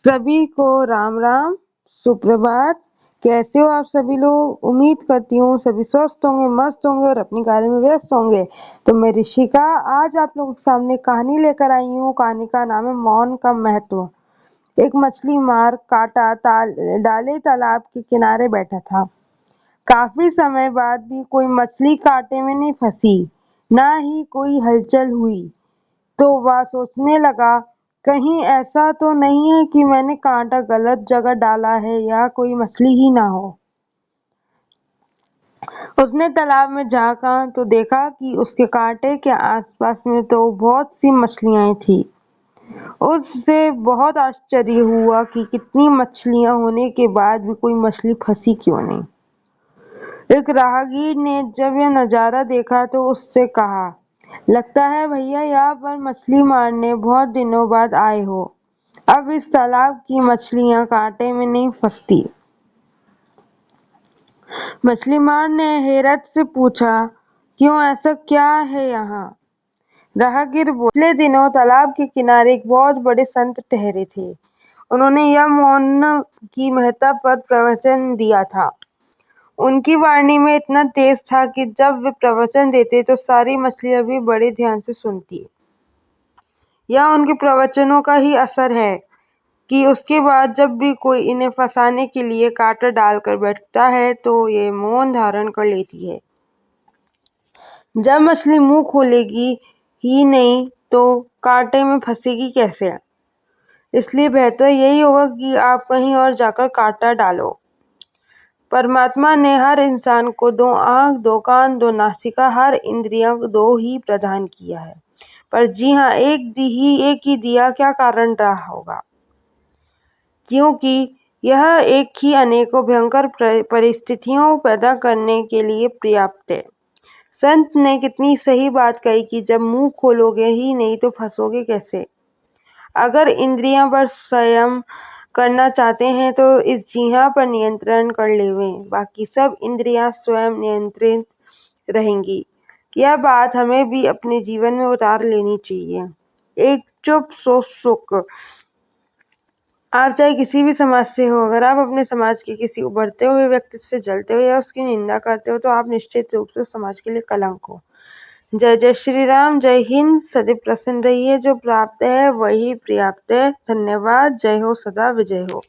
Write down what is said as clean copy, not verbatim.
सभी को राम राम, सुप्रभात। कैसे हो आप सभी लोग? उम्मीद करती हूँ सभी स्वस्थ होंगे, मस्त होंगे और अपने कार्य में व्यस्त होंगे। तो मैं ऋषिका आज आप लोगों के सामने कहानी लेकर आई हूँ। कहानी का नाम है मौन का महत्व। एक मछली मार काटा डाले तालाब के किनारे बैठा था। काफी समय बाद भी कोई मछली कांटे में नहीं फंसी, ना ही कोई हलचल हुई। तो वह सोचने लगा, कहीं ऐसा तो नहीं है कि मैंने कांटा गलत जगह डाला है या कोई मछली ही ना हो। उसने तालाब में झांका तो देखा कि उसके कांटे के आसपास में तो बहुत सी मछलियां थीं। उससे बहुत आश्चर्य हुआ कि कितनी मछलियां होने के बाद भी कोई मछली फंसी क्यों नहीं। एक राहगीर ने जब यह नजारा देखा तो उससे कहा, लगता है भैया यहाँ पर मछली मारने बहुत दिनों बाद आए हो। अब इस तालाब की मछलियां कांटे में नहीं फंसती। मछली मार ने हैरत से पूछा, क्यों, ऐसा क्या है यहाँ? राहगीर बोले, पिछले दिनों तालाब के किनारे एक बहुत बड़े संत ठहरे थे। उन्होंने यह मौन की महत्ता पर प्रवचन दिया था। उनकी वाणी में इतना तेज था कि जब वे प्रवचन देते तो सारी मछलियां भी बड़े ध्यान से सुनती। यह उनके प्रवचनों का ही असर है कि उसके बाद जब भी कोई इन्हें फंसाने के लिए कांटा डालकर बैठता है तो ये मौन धारण कर लेती है। जब मछली मुंह खोलेगी ही नहीं तो कांटे में फंसेगी कैसे? इसलिए बेहतर यही होगा कि आप कहीं और जाकर कांटा डालो। परमात्मा ने हर इंसान को 2 आँख, 2 कान, 2 नासिका, हर इंद्रियां 2 ही प्रदान किया है। पर जी हाँ, एक ही दिया क्या कारण रहा होगा? क्योंकि यह एक ही अनेकों भयंकर परिस्थितियों पैदा करने के लिए पर्याप्त है। संत ने कितनी सही बात कही कि जब मुंह खोलोगे ही नहीं तो फंसोगे कैसे? अगर इंद्रियां पर संयम करना चाहते हैं तो इस जीहा पर नियंत्रण कर लेवें, बाकी सब इंद्रियां स्वयं नियंत्रित रहेंगी। यह बात हमें भी अपने जीवन में उतार लेनी चाहिए। एक चुप सो सुख। आप चाहे किसी भी समाज से हो, अगर आप अपने समाज के किसी उभरते हुए व्यक्ति से जलते हो या उसकी निंदा करते हो तो आप निश्चित रूप से समाज के लिए कलंक हो। जय जय श्री राम, जय हिंद। सदैव प्रसन्न रहिए। जो प्राप्त है वही पर्याप्त है। धन्यवाद। जय हो, सदा विजय हो।